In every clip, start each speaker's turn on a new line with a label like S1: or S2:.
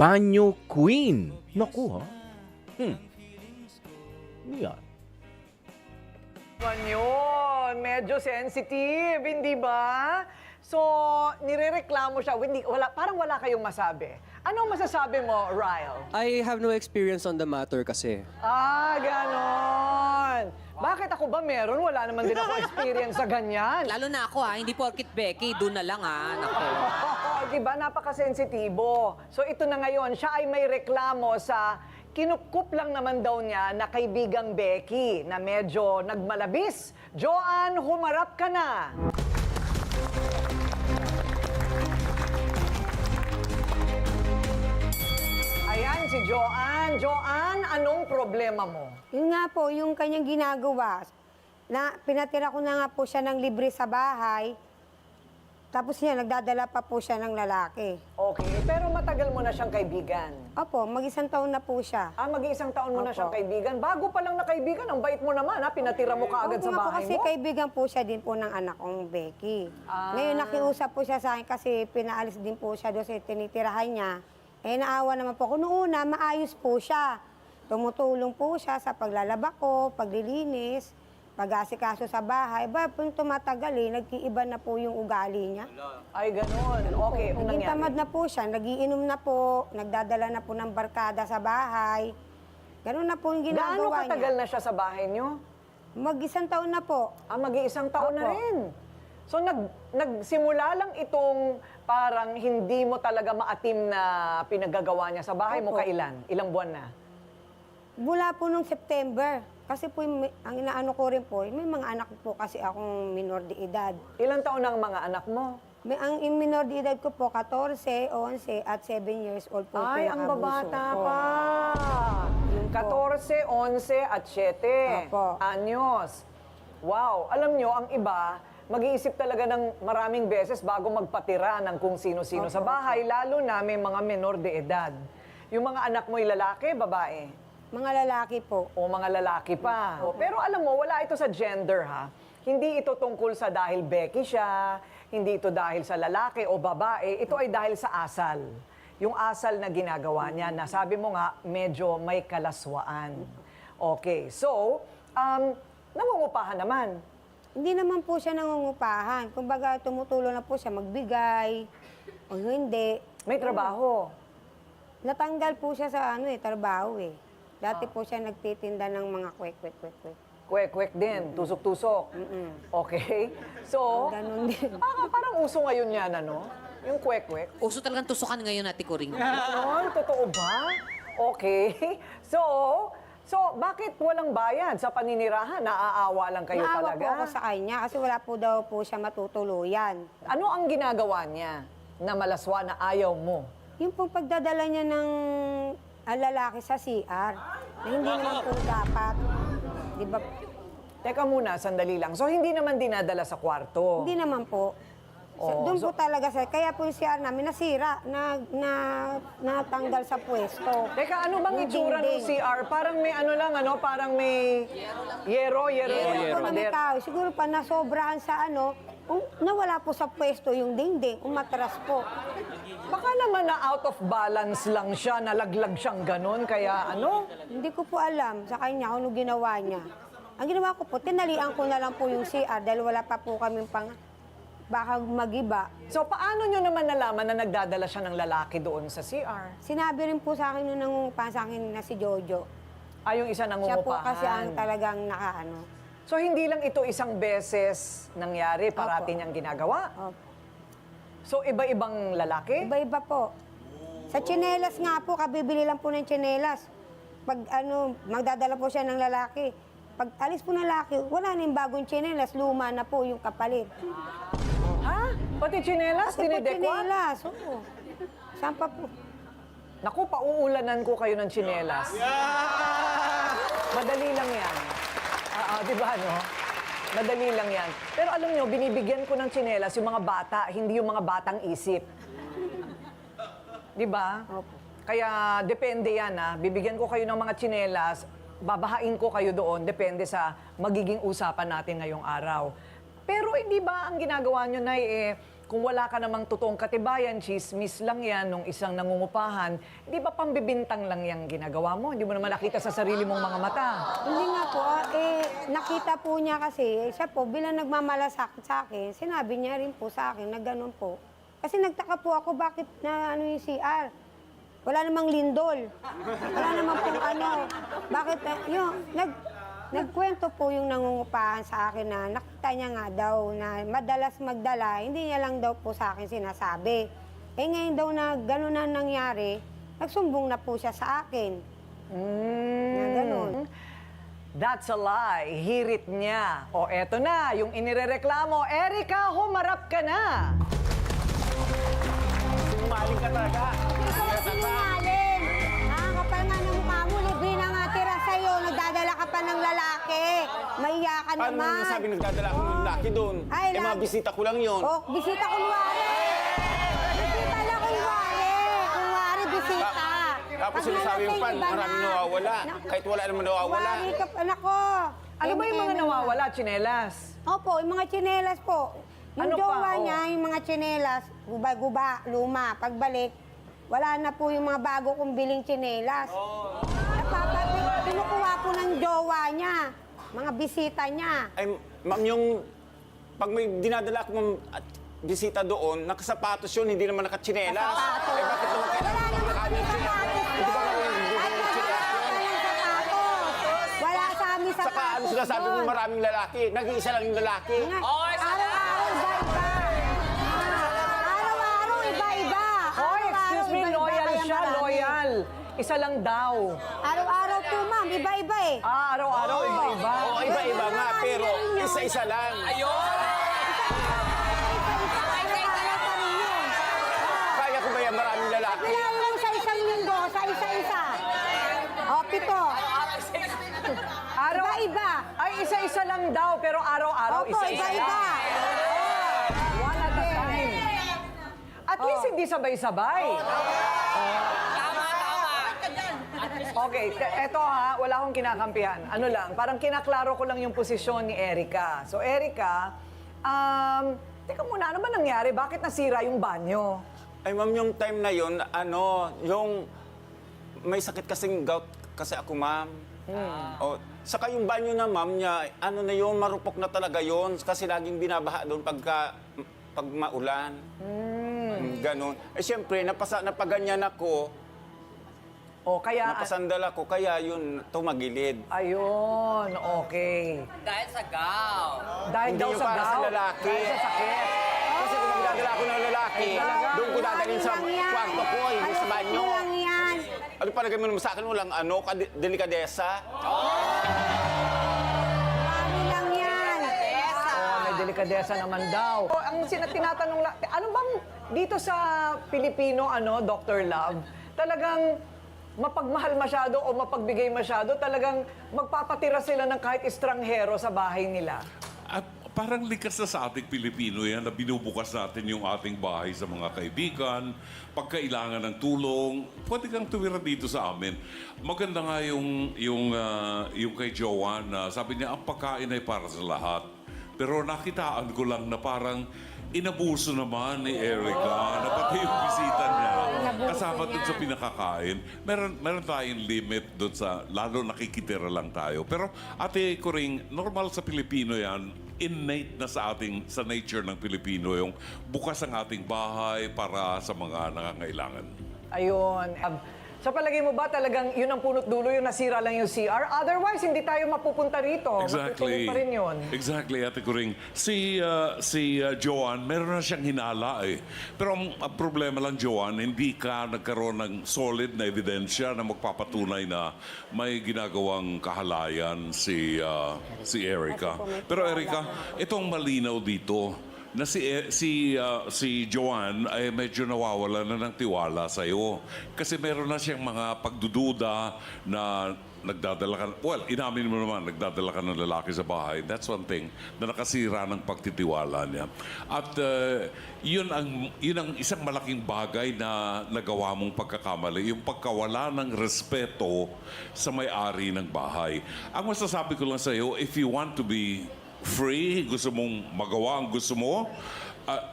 S1: banyo queen. Naku ha. Yan.
S2: Yun, medyo sensitive, hindi ba? So, nirereklamo siya. Parang wala kayong masabi. Anong masasabi mo, Ryle?
S3: I have no experience on the matter kasi.
S2: Ah, ganon. Bakit ako ba meron? Wala naman din ako experience sa ganyan.
S4: Lalo na ako hindi porkit Becky, doon na lang nako.
S2: Diba? Napakasensitibo. So, ito na ngayon, siya ay may reklamo sa kinukup lang naman daw niya na kaibigang Becky na medyo nagmalabis. Joanne, humarap ka na. Ayan si Joanne. Joanne, anong problema mo?
S5: Yun nga po, yung kanyang ginagawa, na pinatira ko na nga po siya ng libre sa bahay, tapos niya, nagdadala pa po siya ng lalaki.
S2: Okay, pero matagal mo na siyang kaibigan.
S5: Opo, mag-isang taon na po siya.
S2: Mag-iisang taon mo na
S5: Opo.
S2: siyang kaibigan. Bago pa lang na kaibigan, ang bait mo naman, pinatira mo kaagad
S5: Opo
S2: sa
S5: nga po,
S2: bahay
S5: kasi
S2: mo.
S5: kaibigan po siya din po ng anak kong Becky.
S2: Ah.
S5: Ngayon, nakiusap po siya sa akin kasi pinaalis din po siya doon sa tinitirahan niya. Naawa naman po ako. Noong una, maayos po siya. Tumutulong po siya sa paglalaba ko, paglilinis, pag-asikaso sa bahay. Kung tumatagal nag-iiba na po yung ugali niya.
S2: Ay, ganun. Okay, anong
S5: Naging
S2: nangyari?
S5: tamad na po siya, nagiinom na po, nagdadala na po ng barkada sa bahay. Ganun na po yung
S2: Gaano
S5: ginagawa
S2: katagal
S5: niya.
S2: na siya sa bahay niyo?
S5: Mag-isang taon na po.
S2: Mag-iisang taon na
S5: Opo.
S2: rin. So, nagsimula lang itong parang hindi mo talaga maatim na pinagagawa niya sa bahay mo.
S5: Opo.
S2: Kailan? Ilang buwan na?
S5: Mula po nung September. Kasi po, ang inaano ko rin po, may mga anak po kasi akong minor de edad.
S2: Ilang taon na ang mga anak mo?
S5: Ang minor de edad ko po, 14, 11, at 7 years old po.
S2: Ay, ang
S5: pinakabuso
S2: babata
S5: po.
S2: pa.
S5: Yun po.
S2: 14, 11, at 7
S5: Opo.
S2: anyos. Wow. Alam nyo, ang iba, mag-iisip talaga ng maraming beses bago magpatira ng kung sino-sino sa bahay, lalo na may mga menor de edad. Yung mga anak mo'y lalaki, babae?
S5: Mga lalaki po.
S2: O mga lalaki pa. Pero alam mo, wala ito sa gender, ha? Hindi ito tungkol sa dahil Becky siya, hindi ito dahil sa lalaki o babae, ito ay dahil sa asal. Yung asal na ginagawa niya, na sabi mo nga, medyo may kalaswaan. Okay, so, nangungupahan naman.
S5: Hindi naman po siya nangungupahan. Kumbaga, tumutulong na po siya magbigay. O hindi.
S2: May trabaho.
S5: Natanggal po siya sa trabaho Dati po siya nagtitinda ng mga kwek-kwek-kwek-kwek.
S2: Kwek-kwek din, tusok-tusok. Okay? So,
S5: Ganon din.
S2: parang uso ngayon yan, ano? Yung kwek-kwek.
S4: Uso talagang tusukan ngayon, Ate Coring.
S2: Ganon? Totoo ba? Okay. So, bakit walang bayad sa paninirahan? Naaawa lang kayo
S5: Naawa
S2: talaga?
S5: po ako sa kanya kasi wala po daw po siya matutuluyan.
S2: Ano ang ginagawa niya na malaswa na ayaw mo?
S5: Yung pong pagdadala niya ng lalaki sa CR, na hindi naman po dapat. Di ba?
S2: Teka muna, sandali lang. So, hindi naman dinadala sa kwarto?
S5: Hindi naman po.
S2: Oh,
S5: Doon po talaga sa kaya po yung CR namin nasira, natanggal sa pwesto.
S2: Teka, ano bang
S5: Yung
S2: itsura ng
S5: dingding.
S2: CR? Parang may ano lang, ano? Parang may yero.
S5: Kaya po na may kahoy, siguro pa nasobrahan sa nawala po sa pwesto yung dingding, umatras po.
S2: Baka naman na out of balance lang siya, nalaglag siyang ganun, kaya ano?
S5: Hindi ko po alam sa kanya kung ano ginawa niya. Ang ginawa ko po, tinalian ko na lang po yung CR dahil wala pa po kaming baka magiba.
S2: So, paano nyo naman nalaman na nagdadala siya ng lalaki doon sa CR?
S5: Sinabi rin po sa akin nung nangungupahan sa akin na si Jojo.
S2: Yung isa
S5: Siya
S2: nangungupahan.
S5: po kasi ang talagang nakaano.
S2: So, hindi lang ito isang beses nangyari, parati
S5: Opo.
S2: niyang ginagawa?
S5: Opo.
S2: So, iba-ibang lalaki?
S5: Iba-iba po. Sa tsinelas nga po, kabibili lang po ng tsinelas. Pag magdadala po siya ng lalaki. Pag alis po ng lalaki, wala na yung bagong tsinelas, luma na po yung kapalit.
S2: Ha? Pati tsinelas,
S5: Kasi po
S2: dinidekwa?
S5: tsinelas, oo. Saan pa po?
S2: Naku, pauulanan ko kayo ng tsinelas. Madali lang yan. Di ba, no? Madali lang yan. Pero alam nyo, binibigyan ko ng tsinelas yung mga bata, hindi yung mga batang isip. Di ba?
S5: Opo.
S2: Kaya depende yan, ha. Bibigyan ko kayo ng mga tsinelas, babahain ko kayo doon, depende sa magiging usapan natin ngayong araw. Pero hindi ba ang ginagawa nyo, Nay, kung wala ka namang totoong katibayan, chismis lang yan nung isang nangungupahan, di ba pambibintang lang yung ginagawa mo? Hindi mo naman nakita sa sarili mong mga mata.
S5: Hindi nga po, nakita po niya kasi, siya po, bilang nagmamalasakit sa akin, sinabi niya rin po sa akin na ganun po. Kasi nagtaka po ako bakit na ano yung CR. Wala namang lindol. Wala namang pong ano. Bakit, nagkwento po yung nangungupahan sa akin na nakita niya nga daw na madalas magdala, hindi niya lang daw po sa akin sinasabi. Eh ngayon daw na gano'n na nangyari, nagsumbong na po siya sa akin. Na gano'n.
S2: That's a lie. Hirit niya. O eto na, yung inirereklamo, Erica, humarap ka na.
S1: Sinungaling ka talaga.
S5: Sinungaling! Ah, kapal nga ng mukha mo, libre na nga tira sa'yo, nagdadala ka pa ng lalaki. Maiya ka
S1: Paano mo
S5: naman.
S1: nasabi nagdadala ako ng laki doon?
S5: Ay,
S1: Eh, mga bisita ko lang yun.
S5: Oh, bisita kunwari! Bisita na kunwari! Kunwari, bisita.
S1: Tapos
S5: Pag
S1: sinasabi mo pa,
S5: nalasing, iba
S1: maraming
S5: na.
S1: nawawala. Kahit wala naman nawawala.
S5: Kunwari ka, anak ko.
S2: Ano ba yung mga nawawala, tsinelas?
S5: Opo, yung mga tsinelas po. Yung
S2: Ano pa?
S5: jowa
S2: Oh.
S5: niya, yung mga tsinelas, guba-guba, luma. Pagbalik, wala na po yung mga bago kong biling tsinelas. Kinukuha po ng jowa niya, mga bisita niya.
S1: Ay, ma'am, yung... Pag may dinadala ko, ma'am, at bisita doon, nakasapatos yun, hindi naman nakatsinelas.
S5: Sapatos.
S1: Eh, bakit naman kailangan
S5: Wala naman
S1: magkakabi ng tsinelas?
S5: sapatos
S1: Hindi ba
S5: doon.
S1: kami hindi
S5: Ay,
S1: naman tsinelas yun?
S5: walang sapatos. Wala sa amin sapatos
S1: Saka ano sinasabi mo
S5: doon.
S1: maraming lalaki? Nag-iisa lang yung lalaki.
S5: Araw-araw, iba-iba. Araw-araw, iba-iba.
S2: Hoy, excuse me,
S5: Araw-araw, iba-iba,
S2: loyal
S5: kaya
S2: siya,
S5: marami.
S2: loyal. Isa lang daw.
S5: Araw-araw po, ma'am. Iba-iba eh.
S2: Ah, araw-araw, iba-iba.
S1: Oo, iba-iba nga, pero isa-isa lang. Kaya ko ba yan maraming lalaki?
S5: Kailangan mo sa isang linggo, sa isa-isa. O, 7.
S2: Araw,
S5: Iba-iba.
S2: Ay, isa-isa lang daw, pero araw-araw,
S5: Opo,
S2: isa-isa
S5: iba-iba.
S2: lang. One at a time. At least hindi sabay-sabay. Okay, eto ha, wala akong kinakampihan. Ano lang, parang kinaklaro ko lang yung posisyon ni Erica. So, Erica, teka muna, ano ba nangyari? Bakit nasira yung banyo?
S1: Ay, ma'am, yung time na yun, yung may sakit kasing gout kasi ako, ma'am. O, saka yung banyo na, ma'am, niya, na yun, marupok na talaga yun kasi laging binabaha doon pag maulan. Ganon. Eh, siyempre, napaganyan ako,
S2: O, kaya...
S1: napasandal ako, kaya yun, tumagilid.
S2: Ayun, okay.
S4: Dahil sa gout.
S2: Dahil
S1: Hindi
S2: daw
S1: yung
S2: sa
S1: para sa
S2: gout,
S1: lalaki.
S2: dahil sa sakit.
S1: Kasi kung magdadala ako ng lalaki, doon ko dadalhin sa
S5: Lang yan.
S1: kwarto ko, hindi sa
S5: Ayos
S1: banyo.
S5: mo lang yan.
S1: Ano palagay mo naman sa akin, walang delikadesa?
S5: Marami lang yan.
S2: Oh, may delikadesa naman daw. Oh, ang tinatanong lang, ano bang dito sa Pilipino, Dr. Love, talagang mapagmahal masyado o mapagbigay masyado, talagang magpapatira sila ng kahit estranghero sa bahay nila.
S6: At parang likas na sa ating Pilipino yan na binubukas natin yung ating bahay sa mga kaibigan. Pag kailangan ng tulong, pwede kang tumira dito sa amin. Maganda nga yung kay Joanne na sabi niya, ang pagkain ay para sa lahat. Pero nakitaan ko lang na parang inabuso naman ni Erica na pati yung bisita niya. Kasama dun sa pinakakain. Meron tayong limit dun sa, lalo nakikitira lang tayo. Pero ate Coring, normal sa Pilipino yan, innate na sa nature ng Pilipino yung bukas ang ating bahay para sa mga nangangailangan.
S2: Ayun. Sa palagay mo ba talagang yun ang punot dulo, yung nasira lang yung CR? Otherwise, hindi tayo mapupunta rito. Matutuloy pa rin yun.
S6: Exactly, Ate Coring. Si Joanne, meron na siyang hinala eh. Pero ang problema lang, Joanne, hindi ka nagkaroon ng solid na ebidensya na magpapatunay na may ginagawang kahalayan si Erica. Pero Erica, itong malinaw dito, na si Joanne ay medyo nawawala na ng tiwala sa iyo. Kasi meron na siyang mga pagdududa na nagdadala ka, well, inamin mo naman, nagdadala ka ng lalaki sa bahay. That's one thing na nakasira ng pagtitiwala niya. At yun ang isang malaking bagay na nagawa mong pagkakamali, yung pagkawala ng respeto sa may-ari ng bahay. Ang masasabi ko lang sa iyo, if you want to be free, gusto mong magawa ang gusto mo,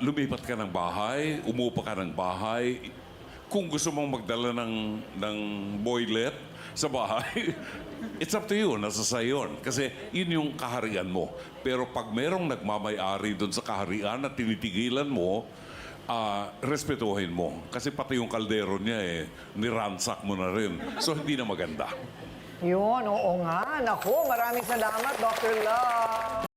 S6: lumipat ka ng bahay, umupa ka ng bahay. Kung gusto mong magdala ng boylet sa bahay, it's up to you, nasa sa'yo yun. Kasi yun yung kaharian mo. Pero pag merong nagmamay-ari doon sa kaharian at tinitigilan mo, respetuhin mo. Kasi pati yung kaldero niya niransak mo na rin. So hindi na maganda.
S2: Yun, oo nga. Naku, maraming salamat, Dr. Love.